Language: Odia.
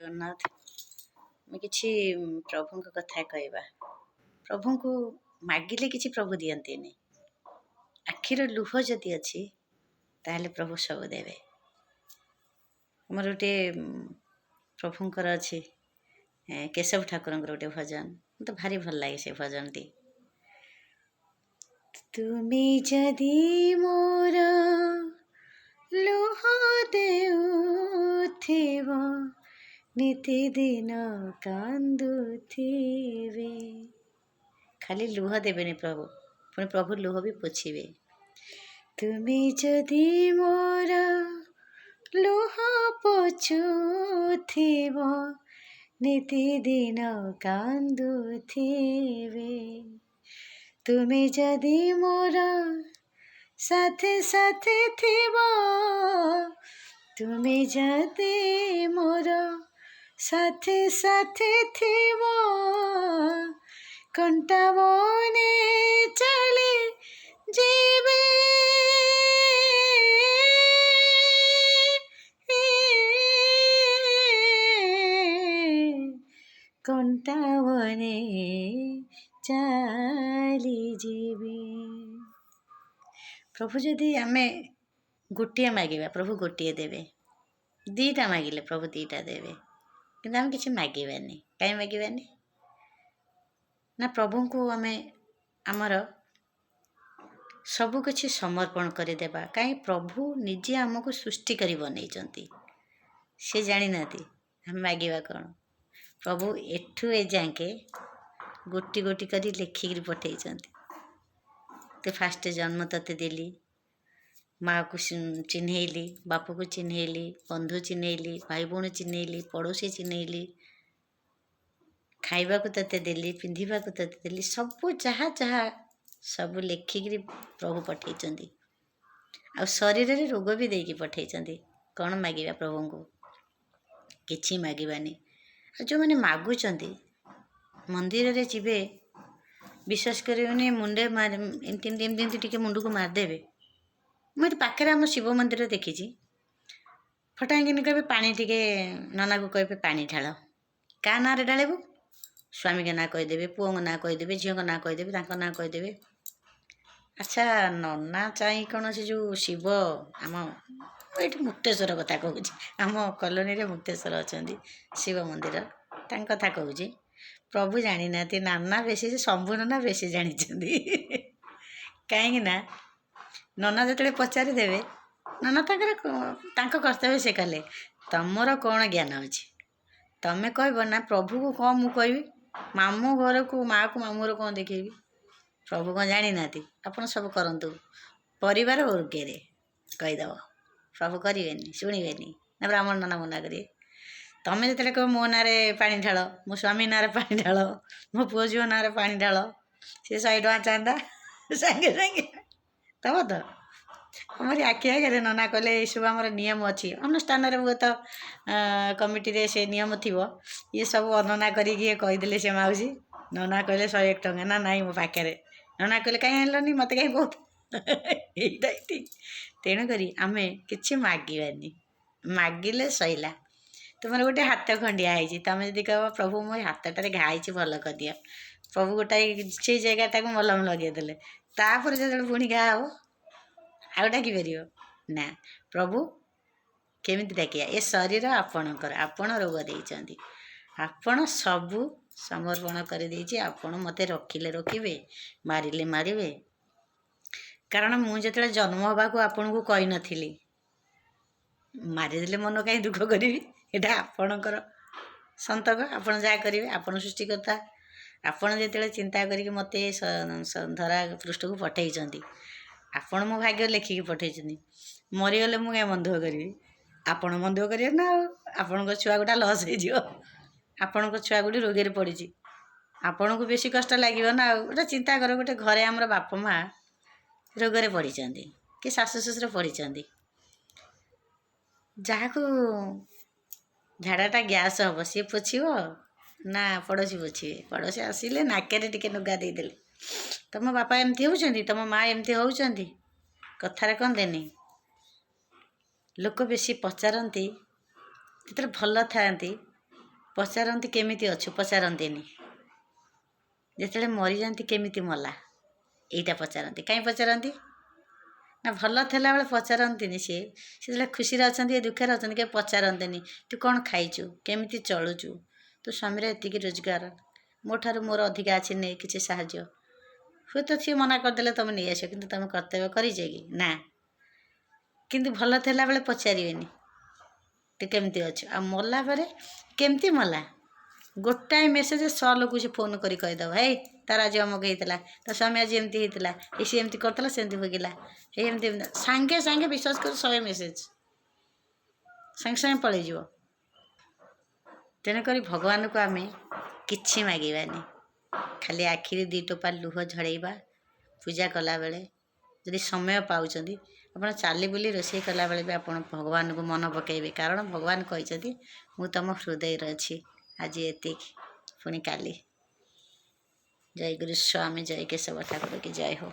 ଜଗନ୍ନାଥ ମୁଁ କିଛି ପ୍ରଭୁଙ୍କ କଥା କହିବା। ପ୍ରଭୁଙ୍କୁ ମାଗିଲେ କିଛି ପ୍ରଭୁ ଦିଅନ୍ତିନି। ଆଖିର ଲୁହ ଯଦି ଅଛି ତାହେଲେ ପ୍ରଭୁ ସବୁ ଦେବେ। ଆମର ଗୋଟିଏ ପ୍ରଭୁଙ୍କର ଅଛି କେଶବ ଠାକୁରଙ୍କର ଗୋଟେ ଭଜନ, ମୋତେ ଭାରି ଭଲ ଲାଗେ ସେ ଭଜନଟି। ତୁମେ ଯଦି ମୋର ଲୁହ ଦେଉଥିବ, ନିତିଦିନ କାନ୍ଦୁଥିବେ। ଖାଲି ଲୁହ ଦେବେନି ପ୍ରଭୁ, ପୁଣି ପ୍ରଭୁ ଲୁହ ବି ପୋଛିବେ। ତୁମେ ଯଦି ମୋର ଲୁହ ପୋଛୁଥିବ, ନିତିଦିନ କାନ୍ଦୁଥିବେ। ତୁମେ ଯଦି ମୋର ସାଥେ ସାଥେ ଥିବ, ତୁମେ ଯଦି ମୋର ସାଥେ ସାଥେ ଥିବ, କଣ୍ଟା ବନେ ଚାଲି ଯିବେ। କଣ୍ଟା ବନେ ଚାଲିଯିବେ। ପ୍ରଭୁ ଯଦି ଆମେ ଗୋଟିଏ ମାଗିବା ପ୍ରଭୁ ଗୋଟିଏ ଦେବେ, ଦିଟା ମାଗିଲେ ପ୍ରଭୁ ଦିଟା ଦେବେ। କିନ୍ତୁ ଆମେ କିଛି ମାଗିବାନି। କାହିଁ ମାଗିବାନି? ନା ପ୍ରଭୁଙ୍କୁ ଆମେ ଆମର ସବୁ କିଛି ସମର୍ପଣ କରିଦେବା। କାହିଁ ପ୍ରଭୁ ନିଜେ ଆମକୁ ସୃଷ୍ଟି କରି ବନେଇଛନ୍ତି। ସେ ଜାଣିନାହାନ୍ତି ଆମେ ମାଗିବା କ'ଣ। ପ୍ରଭୁ ଏଠୁ ଏ ଯାଙ୍କେ ଗୋଟି ଗୋଟି କରି ଲେଖିକିରି ପଠେଇଛନ୍ତି। ତ ଫାଷ୍ଟ ଜନ୍ମ ତତେ ଦେଲି, ମାଆକୁ ଚିହ୍ନେଇଲି, ବାପକୁ ଚିହ୍ନେଇଲି, ବନ୍ଧୁ ଚିହ୍ନେଇଲି, ଭାଇ ଭଉଣୀ ଚିହ୍ନେଇଲି, ପଡ଼ୋଶୀ ଚିହ୍ନେଇଲି, ଖାଇବାକୁ ତତେ ଦେଲି, ପିନ୍ଧିବାକୁ ତତେ ଦେଲି, ସବୁ ଯାହା ଯାହା ସବୁ ଲେଖିକିରି ପ୍ରଭୁ ପଠେଇଛନ୍ତି। ଆଉ ଶରୀରରେ ରୋଗ ବି ଦେଇକି ପଠେଇଛନ୍ତି। କ'ଣ ମାଗିବା ପ୍ରଭୁଙ୍କୁ? କିଛି ମାଗିବାନି। ଆଉ ଯେଉଁମାନେ ମାଗୁଛନ୍ତି ମନ୍ଦିରରେ ଯିବେ, ବିଶ୍ୱାସ କରିବେନି, ମୁଣ୍ଡେ ଏମିତି ଟିକେ ମୁଣ୍ଡକୁ ମାରିଦେବେ। ମୁଁ ଏଠି ପାଖରେ ଆମ ଶିବ ମନ୍ଦିର ଦେଖିଛି, ଫଟାଙ୍ଗିନି କହିବେ ପାଣି ଟିକେ, ନନାକୁ କହିବେ ପାଣି ଢାଳ। କାହା ନାଁରେ ଢାଳିବୁ? ସ୍ୱାମୀଙ୍କ ନାଁ କହିଦେବେ, ପୁଅଙ୍କ ନାଁ କହିଦେବେ, ଝିଅଙ୍କ ନାଁ କହିଦେବେ, ତାଙ୍କ ନାଁ କହିଦେବେ। ଆଚ୍ଛା, ନନା ଚାହିଁ କ'ଣ ସେ ଯେଉଁ ଶିବ, ଆମ ଏଇଠି ମୁକ୍ତେଶ୍ୱର କଥା କହୁଛି, ଆମ କଲୋନୀରେ ମୁକ୍ତେଶ୍ୱର ଅଛନ୍ତି ଶିବ ମନ୍ଦିର, ତାଙ୍କ କଥା କହୁଛି। ପ୍ରଭୁ ଜାଣିନାହାନ୍ତି, ନାନା ବେଶୀ, ସେ ଶମ୍ଭୁ ନନା ବେଶୀ ଜାଣିଛନ୍ତି। କାହିଁକି ନା ନନା ଯେତେବେଳେ ପଚାରିଦେବେ, ନନା ତାଙ୍କ କର୍ତ୍ତବ୍ୟ ସେ କଲେ। ତମର କ'ଣ ଜ୍ଞାନ ଅଛି? ତମେ କହିବ ନା ପ୍ରଭୁକୁ କ'ଣ ମୁଁ କହିବି? ମାମୁଁ ଘରକୁ, ମାଆକୁ ମାମୁଁ ଘର କ'ଣ ଦେଖେଇବି? ପ୍ରଭୁ କ'ଣ ଜାଣିନାହାନ୍ତି? ଆପଣ ସବୁ କରନ୍ତୁ ପରିବାର ବର୍ଗରେ କହିଦେବ, ପ୍ରଭୁ କରିବେନି, ଶୁଣିବେନି। ନା ବ୍ରାହ୍ମଣ ନନା ମନା କରିବେ? ତମେ ଯେତେବେଳେ କହିବ ମୋ ନାଁରେ ପାଣି ଢାଳ, ମୋ ସ୍ୱାମୀ ନାଁରେ ପାଣି ଢାଳ, ମୋ ପୁଅ ଝିଅ ନାଁରେ ପାଣି ଢାଳ, ସେ 100 ଟଙ୍କା ଚାନ୍ଦା ସାଙ୍ଗେ ସାଙ୍ଗେ ଦେବ ତ? ଆମରି ଆଖି ଆଗରେ ନନା କହିଲେ ଏଇସବୁ ଆମର ନିୟମ ଅଛି। ଅନୁଷ୍ଠାନରେ ହୁଏତ କମିଟିରେ ସେ ନିୟମ ଥିବ। ଇଏ ସବୁ ବର୍ଣ୍ଣନା କରିକି କହିଦେଲେ ସେ ମାଉସୀ। ନନା କହିଲେ 101 ଟଙ୍କା। ନା ନାଇଁ ମୋ ପାଖରେ। ନନା କହିଲେ କାହିଁ ଆଣିଲନି, ମୋତେ କାହିଁ କହୁଛ? ଏଇଟା ଠିକ୍। ତେଣୁକରି ଆମେ କିଛି ମାଗିବାନି। ମାଗିଲେ ସଇଲା। ତୁମର ଗୋଟେ ହାତ ଖଣ୍ଡିଆ ହେଇଛି, ତମେ ଯଦି କହିବ ପ୍ରଭୁ ମୋ ହାତଟାରେ ଘା ହେଇଛି, ଭଲ କରିଦିଅ, ପ୍ରଭୁ ଗୋଟାଏ ସେଇ ଜାଗାଟାକୁ ମଲମ ଲଗେଇଦେଲେ। ତାପରେ ଯେତେବେଳେ ପୁଣି ଘା ହବ ଆଉ ଡାକିପାରିବ ନା? ପ୍ରଭୁ କେମିତି ଡାକିବା? ଏ ଶରୀର ଆପଣଙ୍କର, ଆପଣ ରୋଗ ଦେଇଛନ୍ତି, ଆପଣ ସବୁ ସମର୍ପଣ କରିଦେଇଛି, ଆପଣ ମୋତେ ରଖିଲେ ରଖିବେ, ମାରିଲେ ମାରିବେ। କାରଣ ମୁଁ ଯେତେବେଳେ ଜନ୍ମ ହେବାକୁ ଆପଣଙ୍କୁ କହିନଥିଲି, ମାରିଦେଲେ ମନ କାହିଁ ଦୁଃଖ କରିବି? ଏଇଟା ଆପଣଙ୍କର ସନ୍ତକ, ଆପଣ ଯାହା କରିବେ, ଆପଣ ସୃଷ୍ଟିକର୍ତ୍ତା। ଆପଣ ଯେତେବେଳେ ଚିନ୍ତା କରିକି ମୋତେ ଧରା ପୃଷ୍ଠକୁ ପଠେଇଛନ୍ତି, ଆପଣ ମୋ ଭାଗ୍ୟ ଲେଖିକି ପଠେଇଛନ୍ତି। ମରିଗଲେ ମୁଁ କାହିଁ ମନ ଦୁଃଖ କରିବି? ଆପଣ ମନ ଦୁଃଖ କରିବେ ନା? ଆଉ ଆପଣଙ୍କ ଛୁଆ ଗୋଟା ଲସ୍ ହେଇଯିବ, ଆପଣଙ୍କ ଛୁଆ ଗୋଟେ ରୋଗରେ ପଡ଼ିଛି, ଆପଣଙ୍କୁ ବେଶୀ କଷ୍ଟ ଲାଗିବ ନା? ଆଉ ଗୋଟେ ଚିନ୍ତା କର, ଗୋଟେ ଘରେ ଆମର ବାପା ମା' ରୋଗରେ ପଡ଼ିଛନ୍ତି, କି ଶାଶୁ ଶ୍ୱଶୁର ପଡ଼ିଛନ୍ତି, ଯାହାକୁ ଝାଡ଼ାଟା ଗ୍ୟାସ୍ ହେବ ସିଏ ପୋଛିବ ନା ପଡ଼ୋଶୀ ପୋଛିବେ? ପଡ଼ୋଶୀ ଆସିଲେ ନାକରେ ଟିକେ ଲୁଗା ଦେଇଦେଲେ, ତମ ବାପା ଏମିତି ହେଉଛନ୍ତି, ତମ ମା' ଏମିତି ହେଉଛନ୍ତି, କଥାରେ କହନ୍ତିନି, ଲୋକ ବେଶୀ ପଚାରନ୍ତି ଯେତେବେଳେ ଭଲ ଥାଆନ୍ତି ପଚାରନ୍ତି କେମିତି ଅଛୁ, ପଚାରନ୍ତିନି। ଯେତେବେଳେ ମରିଯାଆନ୍ତି କେମିତି ମଲା, ଏଇଟା ପଚାରନ୍ତି। କାହିଁ ପଚାରନ୍ତି ନା ଭଲ ଥିଲାବେଳେ ପଚାରନ୍ତିନି। ସିଏ ଯେତେବେଳେ ଖୁସିରେ ଅଛନ୍ତି, ଦୁଃଖରେ ଅଛନ୍ତି, କେବେ ପଚାରନ୍ତିନି ତୁ କ'ଣ ଖାଇଛୁ, କେମିତି ଚଳୁଛୁ, ତୋ ସ୍ୱାମୀର ଏତିକି ରୋଜଗାର, ମୋ ଠାରୁ ମୋର ଅଧିକା ଅଛି, ନେଇ କିଛି ସାହାଯ୍ୟ। ହୁଏତ ସିଏ ମନା କରିଦେଲେ ତୁମେ ନେଇଆସିବ, କିନ୍ତୁ ତୁମେ କର୍ତ୍ତବ୍ୟ କରିଛ କି ନା। କିନ୍ତୁ ଭଲ ଥିଲାବେଳେ ପଚାରିବେନି ତୁ କେମିତି ଅଛୁ। ଆଉ ମଲା ପରେ କେମିତି ମଲା, ଗୋଟାଏ ମେସେଜ 100 ଲୋକକୁ ସେ ଫୋନ୍ କରି କହିଦେବ, ହେଇ ତାର ଆଜି ଅମକ ହେଇଥିଲା, ତା ସ୍ୱାମୀ ଆଜି ଏମିତି ହେଇଥିଲା, ଏ ସିଏ ଏମିତି କରିଥିଲା, ସେମିତି ଭୋଗିଲା, ଏଇ ଏମିତି ସାଙ୍ଗେ ସାଙ୍ଗେ ବିଶ୍ୱାସ କରି 100 ମେସେଜ ସାଙ୍ଗେ ସାଙ୍ଗେ ପଳେଇଯିବ। ତେଣୁକରି ଭଗବାନଙ୍କୁ ଆମେ କିଛି ମାଗିବାନି, ଖାଲି ଆଖିରେ 2 ଟୋପା ଲୁହ ଝଡ଼େଇବା। ପୂଜା କଲାବେଳେ ଯଦି ସମୟ ପାଉଛନ୍ତି, ଆପଣ ଚାଲି ବୁଲି ରୋଷେଇ କଲାବେଳେ ବି ଆପଣ ଭଗବାନଙ୍କୁ ମନେ ପକାଇବେ, କାରଣ ଭଗବାନ କହିଛନ୍ତି ମୁଁ ତୁମ ହୃଦୟରେ ଅଛି। ଆଜି ଏତିକି, ପୁଣି କାଲି। ଜୟ ଗୁରୁ ସ୍ୱାମୀ, ଜୟ କେଶବ ଠାକୁର କି ଜୟ ହୋ।